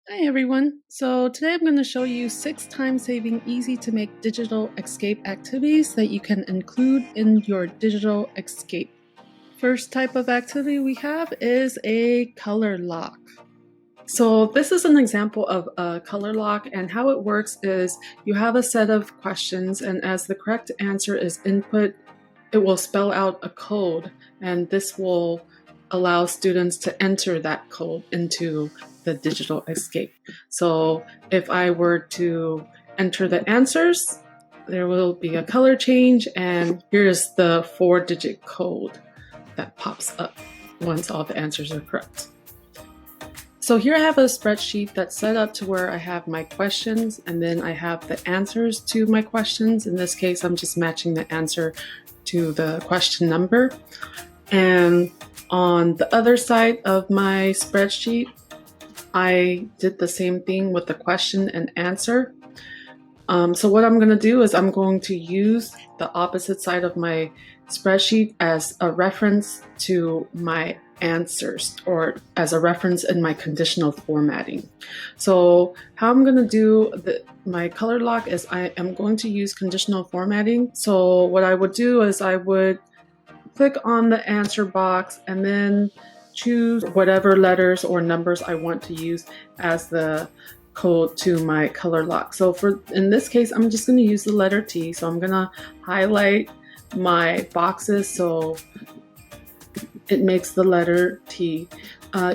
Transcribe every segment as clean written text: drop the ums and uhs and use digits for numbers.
Hi everyone. So today I'm going to show you 6 time-saving, easy to make digital escape activities that you can include in your digital escape. First type of activity we have is a color lock. So this is an example of a color lock, and how it works is you have a set of questions, and as the correct answer is input, it will spell out a code, and this will allow students to enter that code into the digital escape. So if I were to enter the answers, there will be a color change, and here's the 4-digit code that pops up once all the answers are correct. So here I have a spreadsheet that's set up to where I have my questions, and then I have the answers to my questions. In this case, I'm just matching the answer to the question number. And on the other side of my spreadsheet, I did the same thing with the question and answer. So what I'm going to do is I'm going to use the opposite side of my spreadsheet as a reference to my answers, or as a reference in my conditional formatting. So how I'm going to do my color lock is I am going to use conditional formatting. So what I would do is I would click on the answer box and then choose whatever letters or numbers I want to use as the code to my color lock. So in this case, I'm just going to use the letter T. So I'm going to highlight my boxes so it makes the letter T.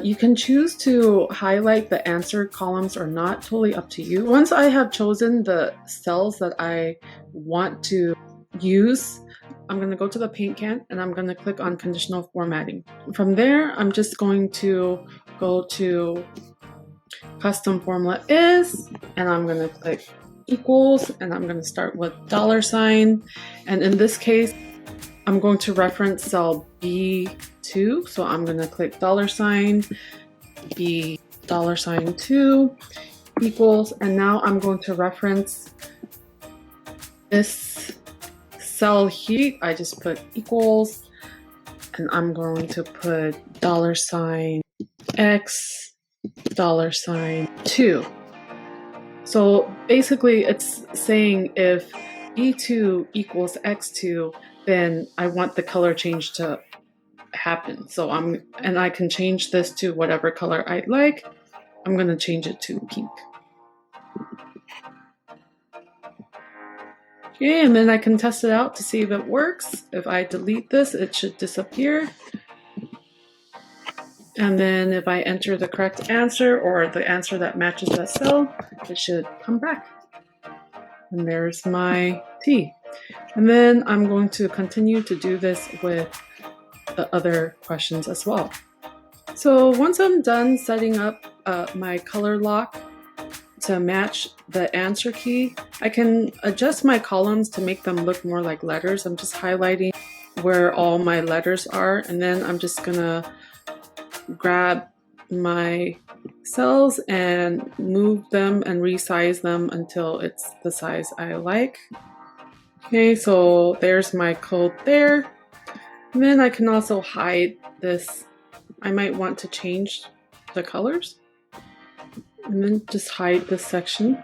You can choose to highlight the answer columns or not, totally up to you. Once I have chosen the cells that I want to use, I'm going to go to the paint can and I'm going to click on conditional formatting. From there, I'm just going to go to custom formula is, and I'm going to click equals, and I'm going to start with $sign. And in this case, I'm going to reference cell B2. So I'm going to click $sign B $2 equals, and now I'm going to reference this cell here. I just put equals, and I'm going to put $sign X $2. So basically it's saying if B2 equals X2, then I want the color change to happen. So I can change this to whatever color I'd like. I'm going to change it to pink. Okay, and then I can test it out to see if it works. If I delete this, it should disappear. And then if I enter the correct answer, or the answer that matches that cell, it should come back. And there's my T. And then I'm going to continue to do this with the other questions as well. So once I'm done setting up my color lock to match the answer key, I can adjust my columns to make them look more like letters. I'm just highlighting where all my letters are, and then I'm just gonna grab my cells and move them and resize them until it's the size I like. Okay, so there's my code there. And then I can also hide this. I might want to change the colors, and then just hide this section.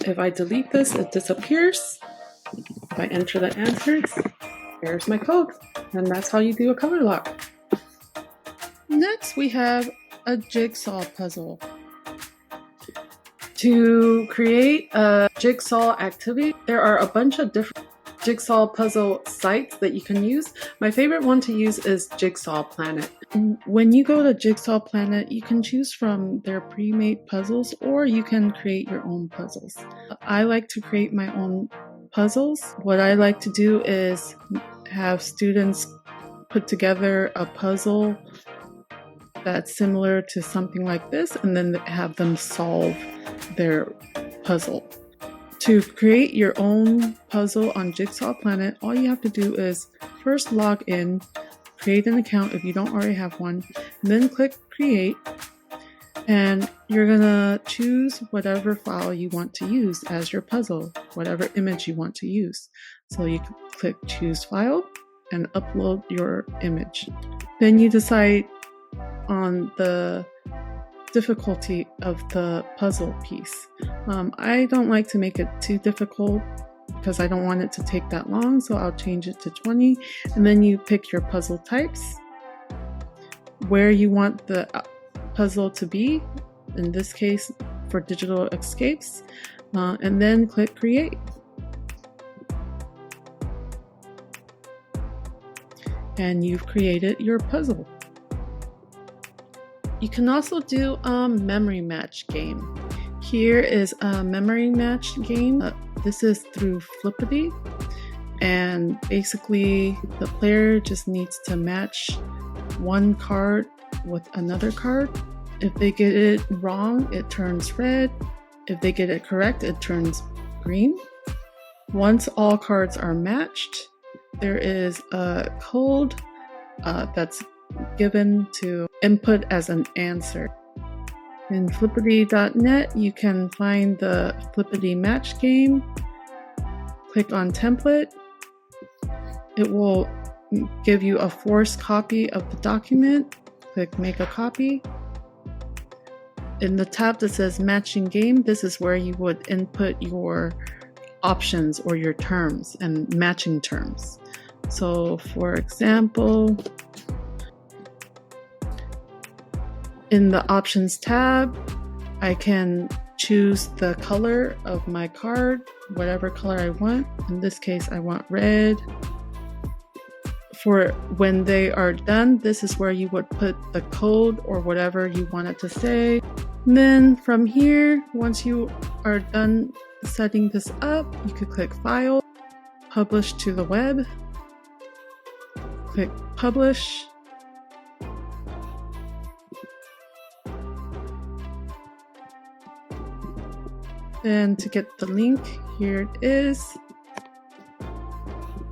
If I delete this, it disappears. If I enter the answers, there's my code, and that's how you do a color lock. Next, we have a jigsaw puzzle. To create a jigsaw activity, there are a bunch of different jigsaw puzzle sites that you can use. My favorite one to use is Jigsaw Planet. When you go to Jigsaw Planet, you can choose from their pre-made puzzles, or you can create your own puzzles. I like to create my own puzzles. What I like to do is have students put together a puzzle that's similar to something like this, and then have them solve their puzzle. To create your own puzzle on Jigsaw Planet, all you have to do is first log in, create an account if you don't already have one, and then click create, and you're gonna choose whatever file you want to use as your puzzle, whatever image you want to use. So you can click choose file, and upload your image. Then you decide on the difficulty of the puzzle piece. I don't like to make it too difficult because I don't want it to take that long, so I'll change it to 20. And then you pick your puzzle types, where you want the puzzle to be, in this case for digital escapes, and then click create. And you've created your puzzle. You can also do a memory match game. Here is a memory match game. This is through Flippity, and basically the player just needs to match one card with another card. If they get it wrong, it turns red. If they get it correct, it turns green. Once all cards are matched, there is a code that's given to input as an answer. In flippity.net, you can find the Flippity match game. Click on template. It will give you a forced copy of the document. Click make a copy. In the tab that says matching game, this is where you would input your options or your terms and matching terms. So for example, in the options tab, I can choose the color of my card, whatever color I want. In this case, I want red. For when they are done, this is where you would put the code or whatever you want it to say. And then from here, once you are done setting this up, you could click File, Publish to the web, click Publish. And to get the link, here it is.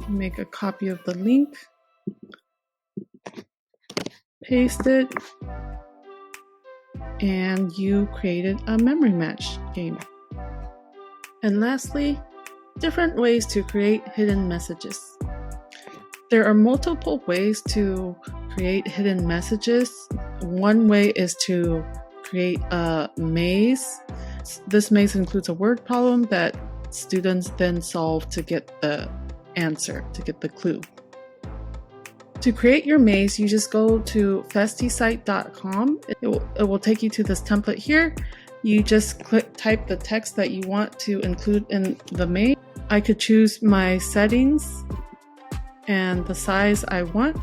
Make a copy of the link, paste it, and you created a memory match game. And lastly, different ways to create hidden messages. There are multiple ways to create hidden messages. One way is to create a maze. This maze includes a word problem that students then solve to get the answer, to get the clue. To create your maze, you just go to festisite.com. It will take you to this template here. You just type the text that you want to include in the maze. I could choose my settings and the size I want.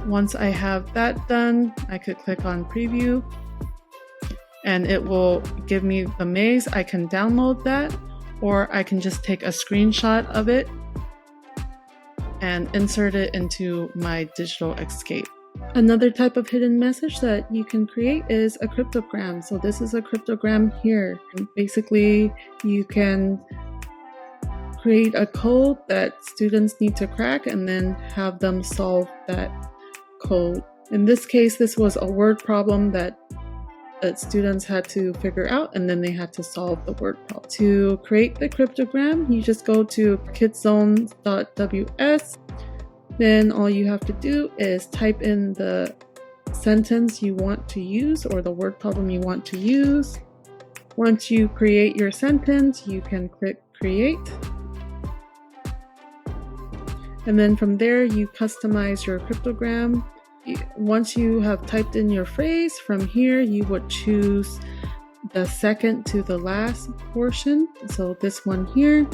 Once I have that done, I could click on preview and it will give me the maze. I can download that, or I can just take a screenshot of it and insert it into my digital escape. Another type of hidden message that you can create is a cryptogram. So this is a cryptogram here. Basically, you can create a code that students need to crack and then have them solve that code. In this case, this was a word problem that students had to figure out, and then they had to solve the word problem. To create the cryptogram, you just go to kidzone.ws. Then all you have to do is type in the sentence you want to use or the word problem you want to use. Once you create your sentence, you can click create. And then from there, you customize your cryptogram. Once you have typed in your phrase, from here you would choose the second to the last portion. So this one here,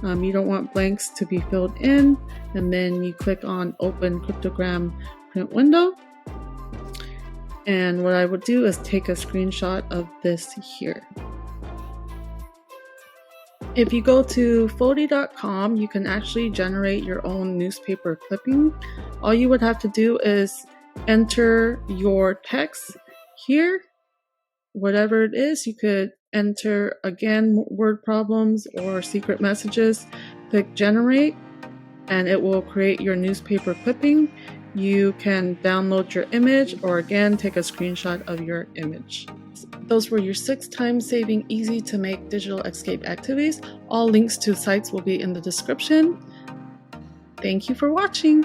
you don't want blanks to be filled in. And then you click on Open Cryptogram Print Window. And what I would do is take a screenshot of this here. If you go to Fody.com, you can actually generate your own newspaper clipping. All you would have to do is enter your text here, whatever it is. You could enter, again, word problems or secret messages. Click generate, and it will create your newspaper clipping. You can download your image or, again, take a screenshot of your image. Those were your 6 time-saving, easy to make digital escape activities. All links to sites will be in the description. Thank you for watching!